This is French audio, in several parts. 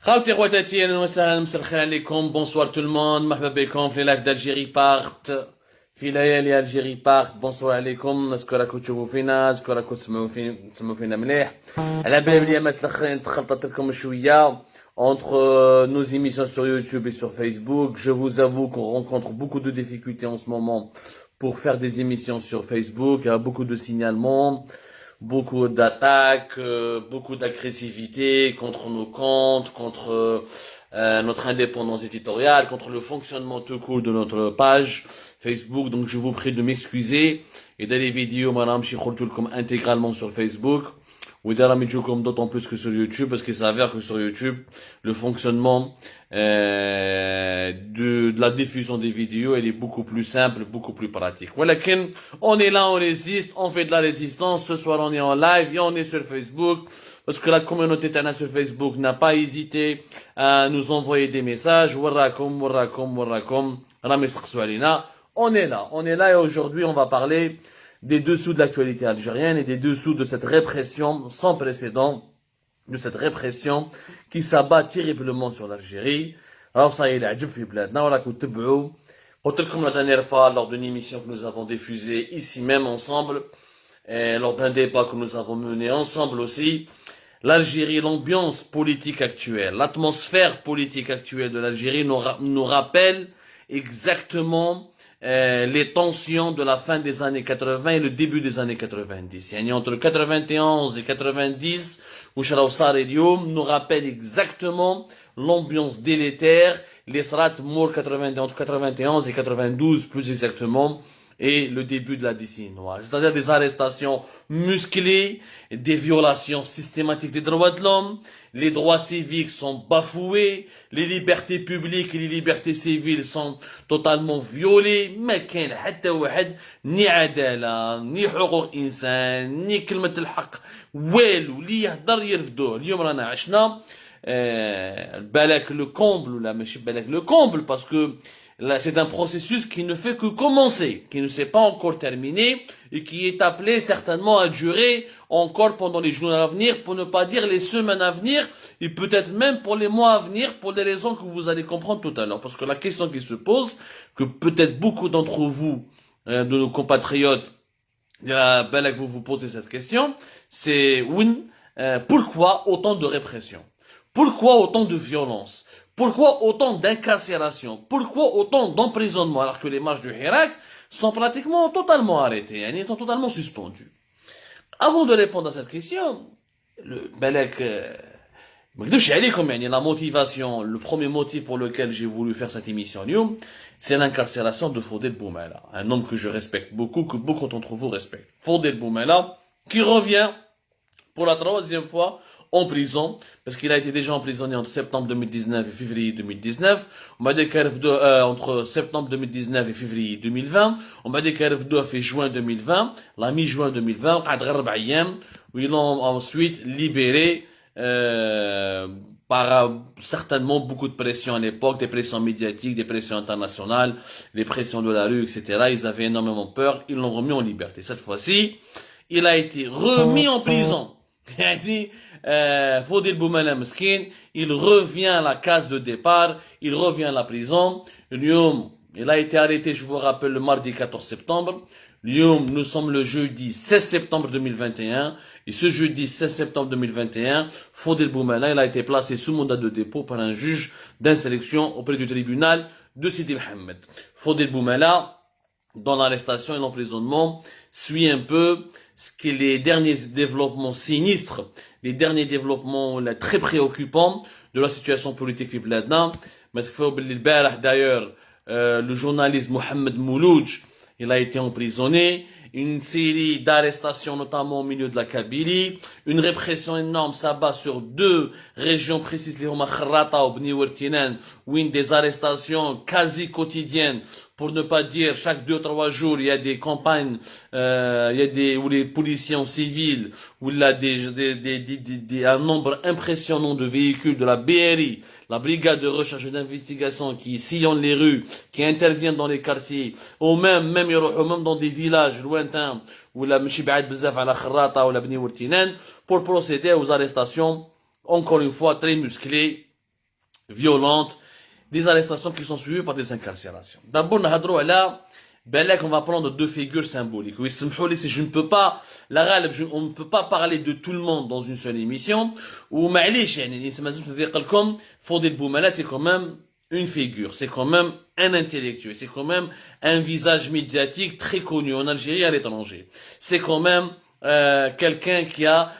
خاوتي خواتاتي اهلا وسهلا مساء الخير عليكم بونسوار تو الموند مرحبا بكم في لايف دالجيري بارت في ليالي الجيري بارت بونسوار عليكم نشكر راكم تشوفوا فينا نشكر راكم تسمعوا فينا مليح على بالي اليامات الاخرين تخلطت لكم شويه entre nos émissions sur YouTube et sur Facebook. Je vous avoue qu'on rencontre beaucoup de difficultés en ce moment pour faire des émissions sur Facebook. Il y a beaucoup de signalements, beaucoup d'attaques, beaucoup d'agressivité contre nos comptes, contre notre indépendance éditoriale, contre le fonctionnement tout court de notre page Facebook. Donc je vous prie de m'excuser et d'aller vidéos madame comme intégralement sur Facebook. Oui, comme d'autant plus que sur YouTube, parce qu'il s'avère que sur YouTube, le fonctionnement de la diffusion des vidéos, elle est beaucoup plus simple, beaucoup plus pratique. Voilà, on est là, on résiste, on fait de la résistance. Ce soir, on est en live et on est sur Facebook, parce que la communauté Tana sur Facebook n'a pas hésité à nous envoyer des messages. On est là et aujourd'hui, on va parler des dessous de l'actualité algérienne et des dessous de cette répression sans précédent, de cette répression qui s'abat terriblement sur l'Algérie. Alors ça y est, العجب في بلادنا وراكم تبعوا قلت لكم la dernière fois lors d'une émission que nous avons diffusée ici même ensemble et lors d'un débat que nous avons mené ensemble aussi, l'Algérie, l'ambiance politique actuelle, l'atmosphère politique actuelle de l'Algérie nous rappelle exactement les tensions de la fin des années 80 et le début des années 90. Yani entre 91 et 90, où nous rappelle exactement l'ambiance délétère, les srats mour 80, entre 91 et 92 plus exactement, et le début de la décennie noire. C'est-à-dire des arrestations musclées, des violations systématiques des droits de l'homme, les droits civiques sont bafoués, les libertés publiques et les libertés civiles sont totalement violées. ما كاين حتى واحد ني عدالة ني حقوق إنسان ني كلمة الحق والو اللي يهدر يرفدوه. اليوم رانا عشنا بالك le comble ولا ماشي بالك le comble parce que là, c'est un processus qui ne fait que commencer, qui ne s'est pas encore terminé et qui est appelé certainement à durer encore pendant les jours à venir, pour ne pas dire les semaines à venir et peut-être même pour les mois à venir pour des raisons que vous allez comprendre tout à l'heure. Parce que la question qui se pose, que peut-être beaucoup d'entre vous, de nos compatriotes, que vous vous posez cette question, c'est pourquoi autant de répression? Pourquoi autant de violence? Pourquoi autant d'incarcération? Pourquoi autant d'emprisonnement alors que les marches du Hirak sont pratiquement totalement arrêtées, elles sont totalement suspendues? Avant de répondre à cette question, la motivation, le premier motif pour lequel j'ai voulu faire cette émission, c'est l'incarcération de Fodel Boumela, un homme que je respecte beaucoup, que beaucoup d'entre vous respectent. Fodel Boumela, qui revient pour la troisième fois en prison, parce qu'il a été déjà emprisonné entre septembre 2019 et février 2019. On m'a dit qu'il entre septembre 2019 et février 2020. On m'a dit qu'il a fait juin 2020, la mi-juin 2020, où ils l'ont ensuite libéré par certainement beaucoup de pression à l'époque, des pressions médiatiques, des pressions internationales, les pressions de la rue, etc. Ils avaient énormément peur, ils l'ont remis en liberté. Cette fois-ci, il a été remis en prison. Il a dit Fodel Boumela Meskin, il revient à la case de départ, il revient à la prison. Il a été arrêté, je vous rappelle, le mardi 14 septembre. Nous sommes le jeudi 16 septembre 2021. Et ce jeudi 16 septembre 2021, Fodel Boumela, il a été placé sous mandat de dépôt par un juge d'instruction auprès du tribunal de Sidi Mohamed. Fodel Boumela, dans l'arrestation et l'emprisonnement, suit un peu ce que les derniers développements sinistres, les derniers développements très préoccupants de la situation politique de Bladna. D'ailleurs, le journaliste Mohamed Moulouj, il a été emprisonné. Une série d'arrestations, notamment au milieu de la Kabylie. Une répression énorme s'abat sur deux régions précises, les Kharrata ou Bni Wertinan, où des arrestations quasi quotidiennes, pour ne pas dire chaque 2-3 jours, il y a des campagnes, où les policiers en civil, où il y a un nombre impressionnant de véhicules de la BRI, la brigade de recherche et d'investigation qui sillonne les rues, qui intervient dans les quartiers, ou même dans des villages lointains, où la Mchibaad Bzaf à la Kharrata ou la Bni Wertinan, pour procéder aux arrestations, encore une fois, très musclées violentes, des arrestations qui sont suivies par des incarcérations. D'abord, on va prendre deux figures symboliques. Oui, si je ne peux pas, on ne peut pas parler de tout le monde dans une seule émission. Ou معليش يعني Fodel Boumala, c'est quand même une figure, c'est quand même un intellectuel, c'est quand même un visage médiatique très connu en Algérie et à l'étranger. C'est quand même quelqu'un qui a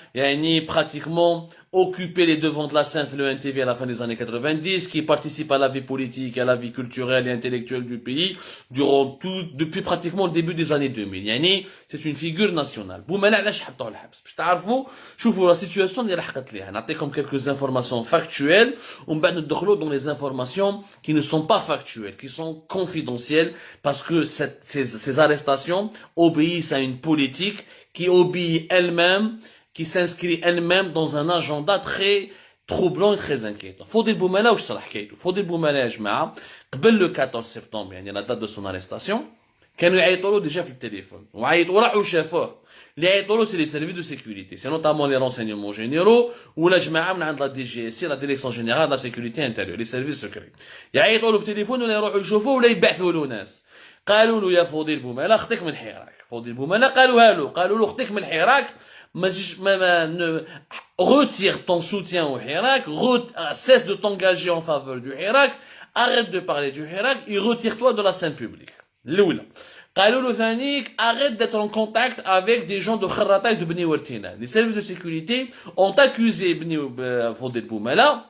pratiquement occupé les devants de la scène le NTV à la fin des années 90, qui participe à la vie politique, à la vie culturelle et intellectuelle du pays depuis pratiquement le début des années 2000. C'est une figure nationale. Boumala علاش حطوه الحبس باش تعرفوا شوفوا la situation اللي لحقت ليها. نعطيكم quelques informations factuelles ومن بعد ندخلوا dans les informations qui ne sont pas factuelles, qui sont confidentielles parce que ces arrestations obéissent à une politique qui obéit elle-même, qui s'inscrit elle-même dans un agenda très troublant et très inquiétant. Fodel Boumala, واش صرا حكايته؟ Fodel Boumala يا جماعة قبل le 14 septembre يعني la date de son arrestation كانوا يعيطوا له déjà في التليفون وعيطوا راحوا شافوه. اللي يعيطوا له c'est les services de sécurité, c'est notamment les renseignements généraux ولا جماعة من عند la DGSI, la direction générale de la sécurité intérieure, les services secrets. يعيطوا له في التليفون ولا يروحوا يشوفوه ولا يبعثوا له ناس. قالوا له يا فوديل بومالا اختك من حراك. فوديل بومالا قالوا له اختك من حراك retire ton soutien au Hirak, cesse de t'engager en faveur du Hirak, arrête de parler du Hirak et retire-toi de la scène publique. L'oula. قالوا له ثانيك arrête d'être en contact avec des gens de Kharrata et de Bni Wartina. Les services de sécurité ont accusé Fodel Boumala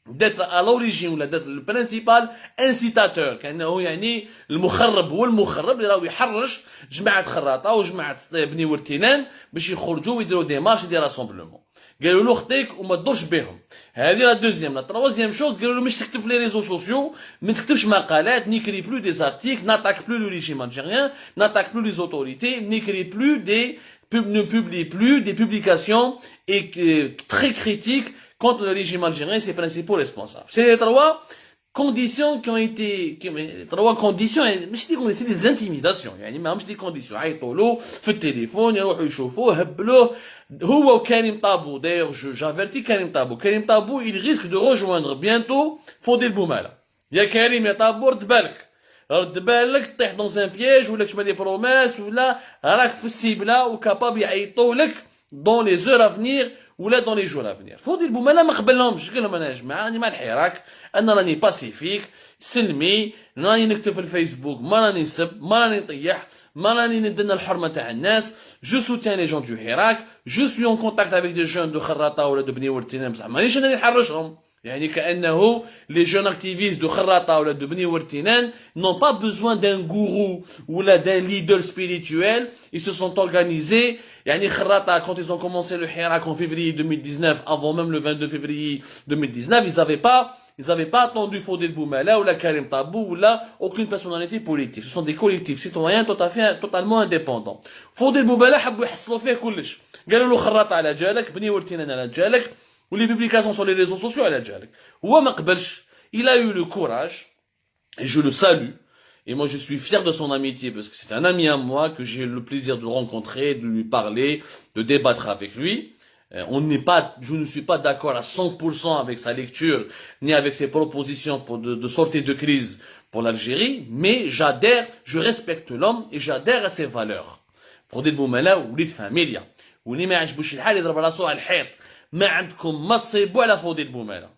d'être à l'origine ou d'être le principal incitateur. كأنه يعني المخرب هو المخرب اللي راهو يحرش جماعة خراطة وجماعة بني ورتينان باش يخرجوا ويديروا دي مارش دي راسومبلومون. قالوا له اختك وما تدورش بهم. هذه لا دوزيام. لا تروازيام شوز قالوا له مش تكتب في لي ريزو سوسيو، ما تكتبش مقالات، n'écris plus des articles, n'attaque plus le régime algérien, n'attaque plus les autorités, ne publie plus des publications très critiques contre le régime algérien et ses principaux responsables. C'est les trois conditions qui ont été, trois conditions, mais je dis que c'est des intimidations, يعني ما همش des conditions. عيطوا له في التليفون يروحوا يشوفوه هبلوه هو وكريم طابو. D'ailleurs, j'avertis Karim Tabou. Karim Tabou, il risque de rejoindre bientôt Fodel Boumala. يا كريم يا طابو رد بالك تطيح dans un piège ولا تشمل des promesses ولا راك في السيبله وكاباب يعيطوا لك dans les heures à venir ولا dans les jours à venir. فوديل بومالا ما قبلهمش، قال لهم انا يا جماعه راني مع الحراك، انا راني باسيفيك سلمي، راني نكتب في الفيسبوك، ما راني نسب، ما راني نطيح، ما راني ندنا الحرمه تاع الناس. جو سوتيان لي جون دو حراك، جو سوي اون كونتاكت افيك دي جون دو خراطه ولا دو بني ورتينان، بصح مانيش انا اللي نحرشهم. يعني كأنه les jeunes activistes de Kharrata ou de Bni Wartinan n'ont pas besoin d'un gourou ou d'un leader spirituel. Ils se sont organisés. يعني Kharrata, quand ils ont commencé le Hirak en février 2019, avant même le 22 février 2019, ils avaient pas attendu Fodel Boumala ou la Karim Tabou ou là aucune personnalité politique. Ce sont des collectifs citoyens totalement indépendants. Fodel Boumala حبوا يحصلوا فيه كلش. قالوا له Kharrata على جالك، بني ورتينان على جالك. Ou les publications sur les réseaux sociaux à la Djalek. Il a eu le courage, et je le salue, et moi je suis fier de son amitié, parce que c'est un ami à moi, que j'ai le plaisir de rencontrer, de lui parler, de débattre avec lui. Je ne suis pas d'accord à 100% avec sa lecture, ni avec ses propositions de sortie de crise pour l'Algérie, mais je respecte l'homme, et j'adhère à ses valeurs. Fodel Boumala, وليد فاميليا، واللي ما يعجبوش الحال يضرب راسو على الحيط. ما عندكم ما تصيبوا على فوديل بومالا.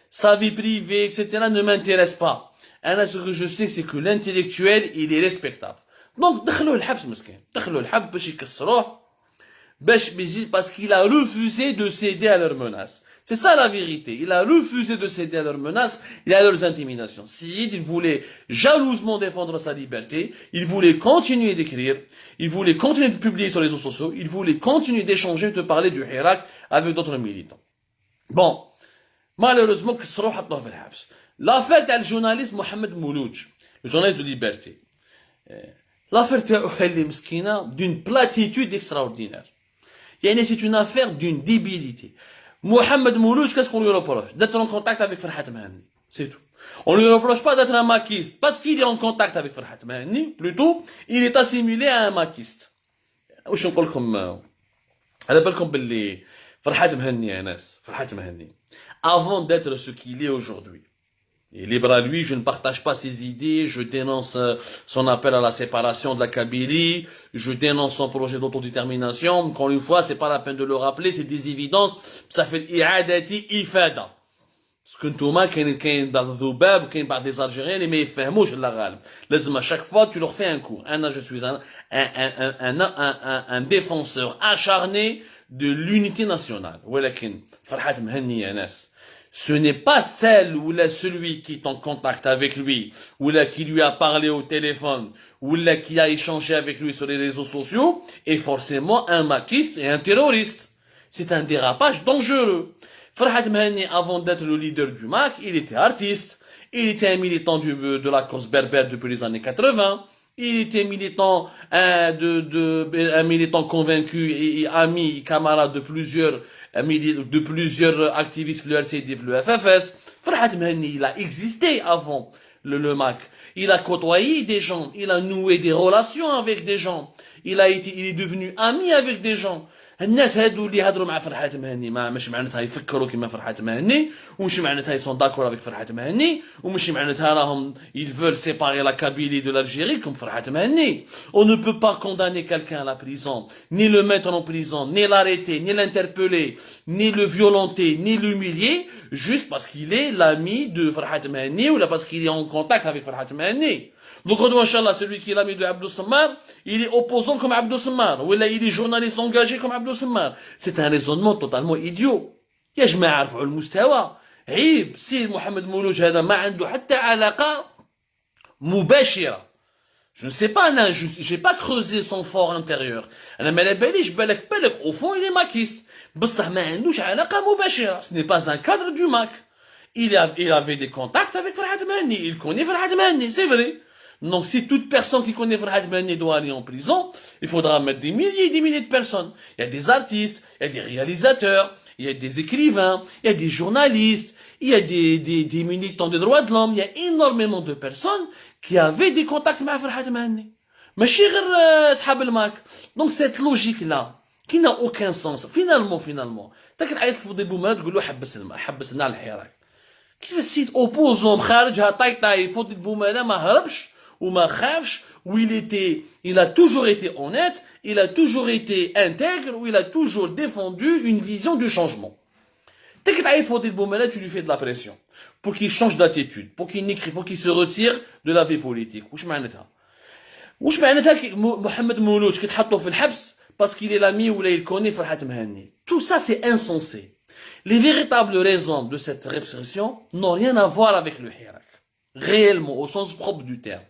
Sa vie privée, etc. ne m'intéresse pas. Ce que je sais, c'est que l'intellectuel, il est respectable. Donc, دخلوه الحبس مسكين. دخلوه الحبس باش يكسروه. Parce qu'il a refusé de céder à leurs menaces. C'est ça la vérité. Il a refusé de céder à leurs menaces et à leurs intimidations. Sid, il voulait jalousement défendre sa liberté. Il voulait continuer d'écrire. Il voulait continuer de publier sur les réseaux sociaux. Il voulait continuer d'échanger, de parler du Hirak avec d'autres militants. Bon. Malheureusement, l'affaire est le journaliste Mohamed Moulouj, le journaliste de Liberté. L'affaire est d'une platitude extraordinaire. C'est une affaire d'une débilité. Mohamed Moulouj, qu'est-ce qu'on lui reproche? D'être en contact avec Farhat Mahani. C'est tout. On ne lui reproche pas d'être un maquiste, parce qu'il est en contact avec Farhat Mahani. Plutôt, il est assimilé à un maquiste. وش نقول لكم على بالكم باللي فرحات مهني يا ناس فرحات مهني avant d'être ce qu'il est aujourd'hui Et libre à lui, je ne partage pas ses idées, je dénonce son appel à la séparation de la Kabylie, je dénonce son projet d'autodétermination. Encore une fois, c'est pas la peine de le rappeler, c'est des évidences, ça fait i'adati ifada. Parce que نتوما كاين بعض الذباب وكاين بعض des Algériens اللي ما يفهموش الله غالب. لازم à chaque fois tu leur fais un cours. Je suis un défenseur acharné de l'unité nationale. ولكن فرحات مهني يا ناس. Ce n'est pas celle ou là celui qui est en contact avec lui, ou là qui lui a parlé au téléphone, ou là qui a échangé avec lui sur les réseaux sociaux, est forcément un maquiste et un terroriste. C'est un dérapage dangereux. Farhat Mahani, avant d'être le leader du MAC, il était artiste, il était un militant de la cause berbère depuis les années 80, il était militant, un militant convaincu et ami, camarade de plusieurs activistes, le LCDF, le FFS. Farhat Mahani, il a existé avant le MAC. Il a côtoyé des gens, il a noué des relations avec des gens, il est devenu ami avec des gens. الناس هادو اللي يهضروا مع فرحات مهني مش معناتها يفكروا كيما فرحات مهني ومش معناتها يسون داكور افيك فرحات مهني ومش معناتها راهم ils veulent séparer la Kabylie de l'Algérie comme فرحات مهني. On ne peut pas condamner quelqu'un à la prison, ni le mettre en prison, ni l'arrêter, ni l'interpeller, ni le violenter, ni l'humilier juste parce qu'il est l'ami de Farhat Mahani ou là parce qu'il est en contact avec Farhat Mahani. Donc, Inch'Allah, celui qui est l'ami de Abdou Sammar, il est opposant comme Abdou Sammar, ou là, il est journaliste engagé comme Abdou Sammar. C'est un raisonnement totalement idiot. يا جماعة رفعوا المستوى. عيب سي محمد مولوج هذا ما عنده حتى علاقة مباشرة. Je ne sais pas, j'ai pas creusé son fort intérieur. أنا ما على باليش بالك au fond il est maquiste. بصح ما عندوش علاقة مباشرة. Ce n'est pas un cadre du MAC. Il avait des contacts avec Farhat Mahani. Il connaît Farhat Mahani, c'est vrai. Donc, si toute personne qui connaît Farhat Mahani doit aller en prison, il faudra mettre des milliers et des milliers de personnes. Il y a des artistes, il y a des réalisateurs, il y a des écrivains, il y a des journalistes, il y a des militants des droits de l'homme, il y a énormément de personnes qui avaient des contacts avec Farhat Mahani. ماشي غير أصحاب الماك. Donc, cette logique-là, qui n'a aucun sens, finalement, تاك تعيط في بومانا تقول له حبسنا على الحراك. كيف السيد اوبوزون خارجها طاي فوت بومانا ما هربش وما خافش il a toujours été honnête, il a toujours été intègre, ou il a toujours défendu une vision du changement. Dès que tu as Boumela, tu lui fais de la pression pour qu'il change d'attitude, pour qu'il se retire de la vie politique. واش معناتها محمد مولود كي تحطه في الحبس parce qu'il est l'ami ou là il connaît Farhat Mahani. Tout ça c'est insensé. Les véritables raisons de cette répression n'ont rien à voir avec le Hirak. Réellement, au sens propre du terme.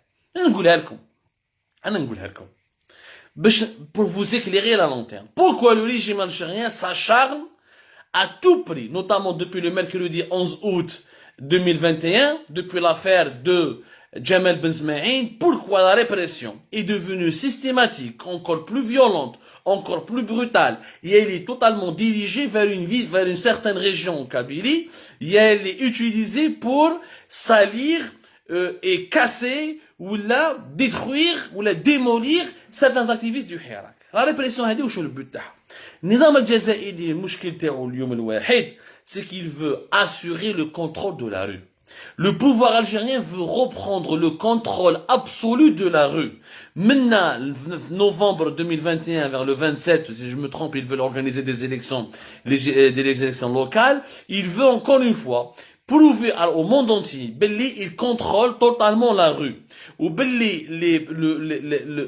Pour vous éclairer la lanterne. Pourquoi le régime algérien s'acharne à tout prix, notamment depuis le mercredi 11 août 2021, depuis l'affaire de Jamal Ben Smaïn, pourquoi la répression est devenue systématique, encore plus violente, encore plus brutale, et elle est totalement dirigée vers une certaine région en Kabylie, et elle est utilisée pour salir et casser, ou la détruire, ou la démolir certains activistes du Hirak. La répression هذه وشو البوت تاعها؟ النظام الجزائري المشكل تاعو اليوم الواحد c'est qu'il veut assurer le contrôle de la rue. Le pouvoir algérien veut reprendre le contrôle absolu de la rue. Maintenant, novembre 2021 vers le 27, si je me trompe, ils veulent organiser des élections locales. Il veut encore une fois prouver au monde entier qu'il contrôle totalement la rue. Ou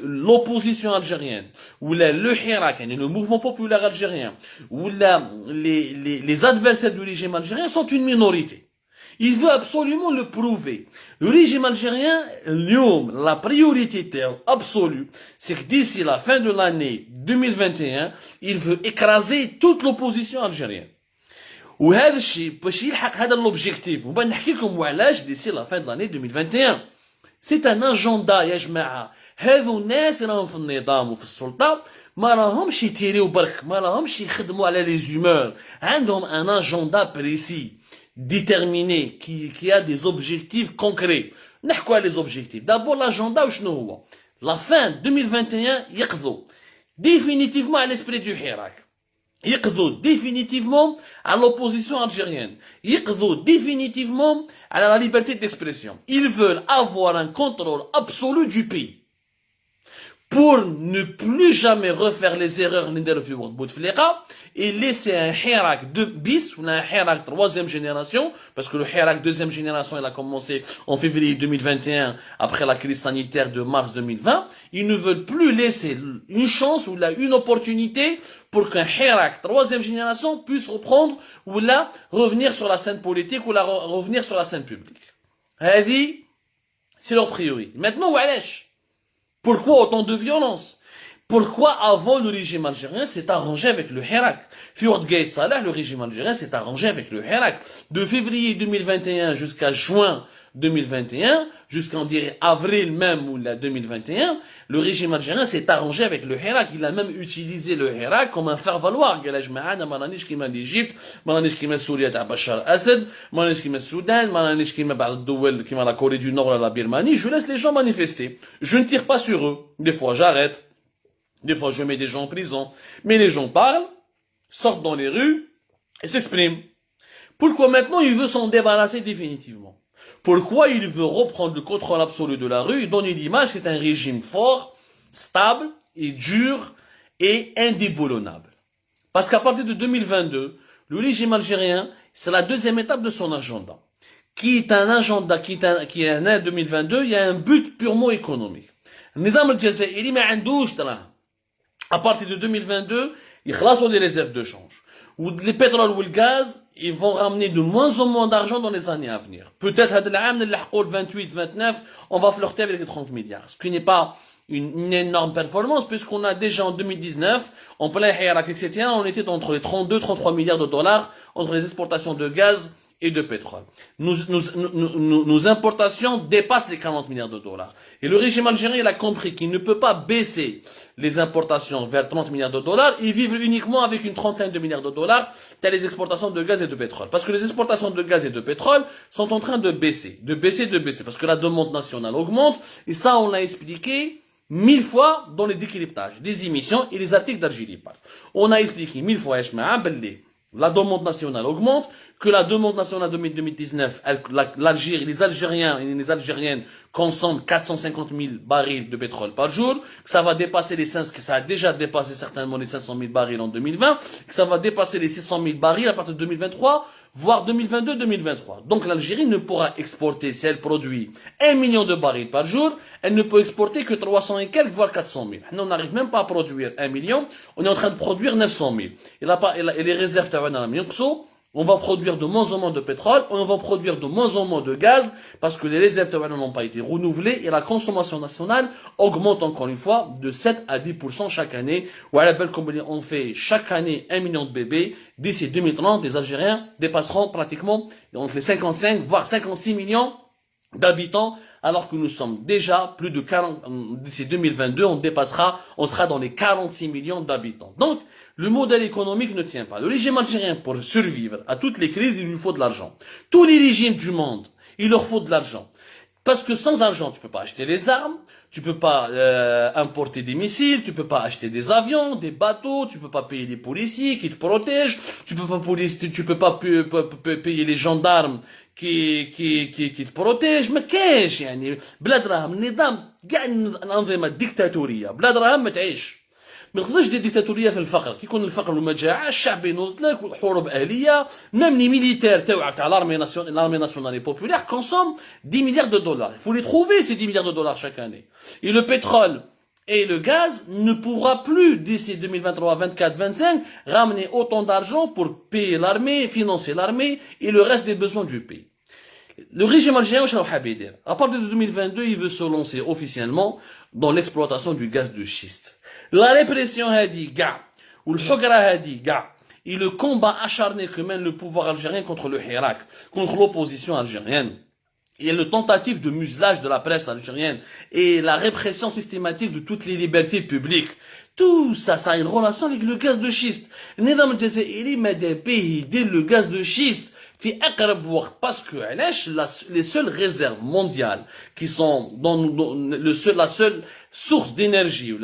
l'opposition algérienne, ou le Hirak, le mouvement populaire algérien, ou les adversaires du régime algérien sont une minorité. Il veut absolument le prouver. Le régime algérien, la priorité absolue, c'est que d'ici la fin de l'année 2021, il veut écraser toute l'opposition algérienne. وهذا الشيء باش يلحق هذا l'objectif وبغا نحكي لكم وعلاش d'ici la fin de l'année 2021. C'est un agenda يا جماعة. هذو الناس راهم في النظام وفي السلطة ما راهمش يتيريو برك، ما راهمش يخدموا على les humeurs. عندهم un agenda précis, déterminé, qui a des objectifs concrets. نحكوا على les objectifs. D'abord l'agenda وشنو هو؟ La fin 2021 يقضوا définitivement à l'esprit du Hirak. يقضوا définitivement à l'opposition algérienne. يقضوا définitivement à la liberté d'expression. Ils veulent avoir un contrôle absolu du pays. Pour ne plus jamais refaire les erreurs et laisser un Hirak 2 bis ou un Hirak 3e génération, parce que le Hirak 2e génération, il a commencé en février 2021, après la crise sanitaire de mars 2020. Ils ne veulent plus laisser une chance ou là, une opportunité pour qu'un Hirak 3e génération puisse reprendre ou là, revenir sur la scène politique ou là, revenir sur la scène publique. C'est leur priorité. Maintenant, Walesh. Pourquoi autant de violence? Pourquoi avant le régime algérien s'est arrangé avec le Hirak? Fjord Gay Salah, le régime algérien s'est arrangé avec le Hirak. De février 2021 jusqu'à juin 2021, jusqu'en dirait avril même ou la 2021, le régime algérien s'est arrangé avec le Hirak. Il a même utilisé le Hirak comme un faire-valoir. قال يا جماعة أنا ما رانيش كيما l'Égypte, ما رانيش كيما سوريا تاع بشار الأسد, ما رانيش كيما السودان, ما رانيش كيما بعض الدول كيما la Corée du Nord ou la Birmanie. Je laisse les gens manifester. Je ne tire pas sur eux. Des fois j'arrête. Des fois je mets des gens en prison. Mais les gens parlent, sortent dans les rues et s'expriment. Pourquoi maintenant il veut s'en débarrasser définitivement? Pourquoi il veut reprendre le contrôle absolu de la rue et donner l'image que c'est un régime fort, stable et dur et indéboulonnable? Parce qu'à partir de 2022, le régime algérien, c'est la deuxième étape de son agenda. Qui est un agenda, qui est un 2022, il y a un but purement économique. النظام الجزائري ما عندوش دراهم. À partir de 2022, ils خلاصوا les réserves de change. Ou les pétroles ou le gaz, ils vont ramener de moins en moins d'argent dans les années à venir. Peut-être, 28, 29, on va flirter avec les 30 milliards. Ce qui n'est pas une énorme performance, puisqu'on a déjà en 2019, en plein Hirak, etc., on était entre les 32, 33 milliards de dollars entre les exportations de gaz et de pétrole. Nos importations dépassent les 40 milliards de dollars. Et le régime algérien, il a compris qu'il ne peut pas baisser les importations vers 30 milliards de dollars et vivre uniquement avec une trentaine de milliards de dollars, telles les exportations de gaz et de pétrole. Parce que les exportations de gaz et de pétrole sont en train de baisser, parce que la demande nationale augmente, et ça, on l'a expliqué 1000 fois dans les décryptages, des émissions et les articles d'Algérie. On a expliqué 1000 fois, la demande nationale augmente, que la demande nationale de 2019, l'Algérie, les Algériens et les Algériennes consomment 450 000 barils de pétrole par jour, que ça va dépasser les 500, que ça a déjà dépassé certainement les 500 000 barils en 2020, que ça va dépasser les 600 000 barils à partir de 2023, voire 2022-2023. Donc l'Algérie ne pourra exporter, si elle produit 1 million de barils par jour, elle ne peut exporter que 300 et quelques, voire 400 000. Nous, on n'arrive même pas à produire 1 million, on est en train de produire 900 000. Et les réserves, on va produire de moins en moins de pétrole, on va produire de moins en moins de gaz, parce que les réserves n'ont pas été renouvelées, et la consommation nationale augmente encore une fois de 7 à 10% chaque année. Ou à la belle comme on fait chaque année 1 million de bébés, d'ici 2030, les Algériens dépasseront pratiquement entre les 55, voire 56 millions d'habitants, alors que nous sommes déjà plus de 40, d'ici 2022, on sera dans les 46 millions d'habitants. Donc, le modèle économique ne tient pas. Le régime algérien, pour survivre à toutes les crises, il lui faut de l'argent. Tous les régimes du monde, il leur faut de l'argent. Parce que sans argent, tu peux pas acheter les armes, tu peux pas importer des missiles, tu peux pas acheter des avions, des bateaux, tu peux pas payer les policiers qui te protègent, tu peux pas payer les gendarmes qui te protègent. ما كاينش يعني بلا دراهم النظام كاع الأنظمة الديكتاتورية بلا دراهم ما تعيش. ما تقدرش دير ديكتاتوريه في الفقر، كي يكون الفقر والمجاعه الشعب ينوض لك حروب اهليه. ميم لي ميليتير تاعك تاع لارمي ناسيونال بوبولير كونسوم 10 milliards de dollars. Il faut les trouver ces 10 milliards de dollars chaque année. Et le pétrole et le gaz ne pourra plus d'ici 2023, 24, 25 ramener autant d'argent pour payer l'armée, financer l'armée et le reste des besoins du pays. Le régime algérien, à partir de 2022, il veut se lancer officiellement dans l'exploitation du gaz de schiste. La répression ou le et le combat acharné que mène le pouvoir algérien contre le Hirak, contre l'opposition algérienne, et la tentative de muselage de la presse algérienne, et la répression systématique de toutes les libertés publiques, tout ça, ça a une relation avec le gaz de schiste. Nidam al-Jazairi met des pays dès le gaz de schiste, في أقرب وقت parce que علاش les seules réserves mondiales qui sont dans la seule source d'énergie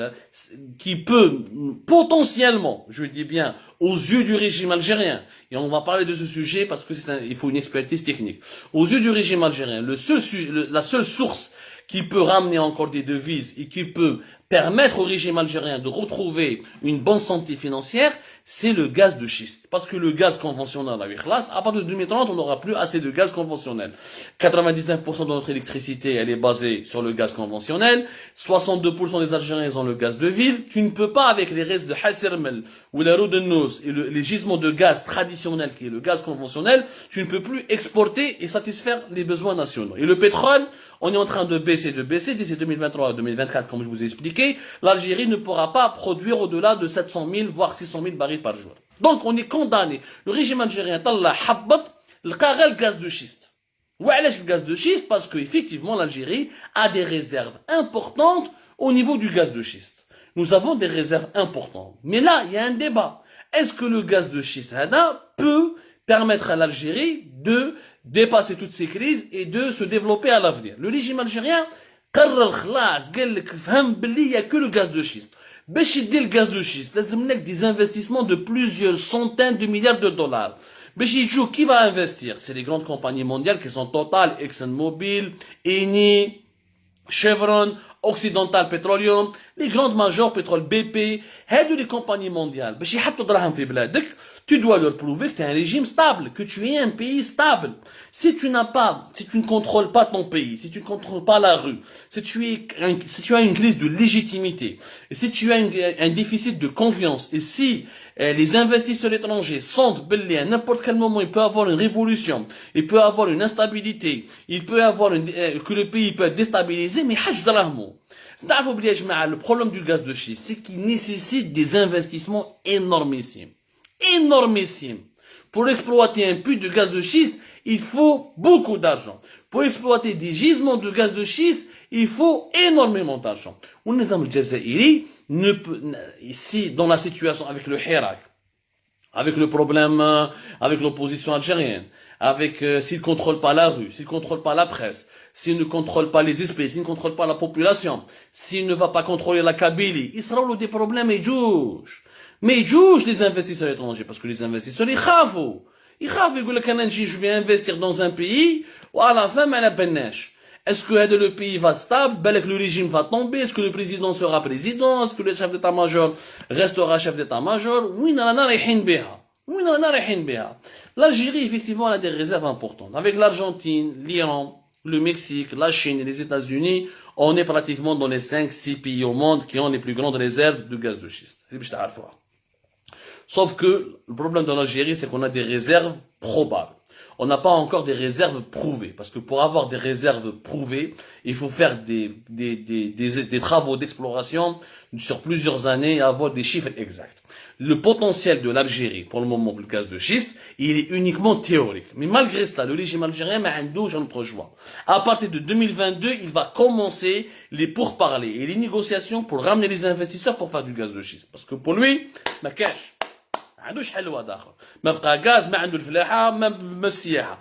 qui peut potentiellement, je dis bien, aux yeux du régime algérien, et on va parler de ce sujet parce que il faut une expertise technique, aux yeux du régime algérien, la seule source qui peut ramener encore des devises et qui peut permettre au régime algérien de retrouver une bonne santé financière, c'est le gaz de schiste. Parce que le gaz conventionnel, à partir de 2030, on n'aura plus assez de gaz conventionnel. 99% de notre électricité, elle est basée sur le gaz conventionnel. 62% des Algériens ont le gaz de ville. Tu ne peux pas, avec les restes de Hassermel ou la Rodennos et les gisements de gaz traditionnels, qui est le gaz conventionnel, tu ne peux plus exporter et satisfaire les besoins nationaux. Et le pétrole, on est en train de baisser d'ici 2023 à 2024, comme je vous ai expliqué. L'Algérie ne pourra pas produire au-delà de 700 000, voire 600 000 barils par jour. Donc, on est condamné. Le régime algérien, le gaz de schiste. Le gaz de schiste, parce qu'effectivement, l'Algérie a des réserves importantes au niveau du gaz de schiste. Nous avons des réserves importantes. Mais là, il y a un débat. Est-ce que le gaz de schiste, peut permettre à l'Algérie de dépasser toutes ces crises et de se développer à l'avenir? Le régime algérien, il n'y a que le gaz de schiste. باش يدي الغاز دو شيست لازم لك des investissements de plusieurs centaines de milliards de dollars. باش يجوا qui va investir? C'est les grandes compagnies mondiales qui sont Total, ExxonMobil, Eni, Chevron, Occidental Petroleum, les grandes majors pétrole BP, هادو les compagnies mondiales. باش يحطوا دراهم في بلادك, tu dois leur prouver que tu es un régime stable, que tu es un pays stable. Si tu ne contrôles pas ton pays, si tu ne contrôles pas la rue, si tu as une crise de légitimité, et si tu as un déficit de confiance, et si les investisseurs étrangers sentent belli à n'importe quel moment, il peut avoir une révolution, il peut avoir une instabilité, il peut avoir que le pays peut être déstabilisé, mais haj drahmo. Le problème du gaz de schiste, c'est qu'il nécessite des investissements énormissimes. Énormissime. Pour exploiter un puits de gaz de schiste, il faut beaucoup d'argent. Pour exploiter des gisements de gaz de schiste, il faut énormément d'argent. On est dans le Jazairi, ici, dans la situation avec le Hirak, avec le problème, avec l'opposition algérienne, avec s'il ne contrôle pas la rue, s'il ne contrôle pas la presse, s'il ne contrôle pas les espèces, s'il ne contrôle pas la population, s'il ne va pas contrôler la Kabylie, il sera des problèmes et jouent. Mais ils jouent les investisseurs étrangers, parce que les investisseurs, ils chavent. Ils disent, je vais investir dans un pays, ou à la fin, est-ce que le pays va stable, le régime va tomber, est-ce que le président sera président, est-ce que le chef d'état-major restera chef d'état-major? Oui, l'Algérie, effectivement, elle a des réserves importantes. Avec l'Argentine, l'Iran, le Mexique, la Chine et les États-Unis, on est pratiquement dans les 5-6 pays au monde qui ont les plus grandes réserves de gaz de schiste. Sauf que le problème de l'Algérie, c'est qu'on a des réserves probables. On n'a pas encore des réserves prouvées. Parce que pour avoir des réserves prouvées, il faut faire des travaux d'exploration sur plusieurs années et avoir des chiffres exacts. Le potentiel de l'Algérie, pour le moment, pour le gaz de schiste, il est uniquement théorique. Mais malgré cela, le régime algérien m'a un autre choix. À partir de 2022, il va commencer les pourparlers et les négociations pour ramener les investisseurs pour faire du gaz de schiste. Parce que pour lui, ma cash. ما عندوش حل واحد اخر ما بقى غاز ما عنده الفلاحه ما السياحه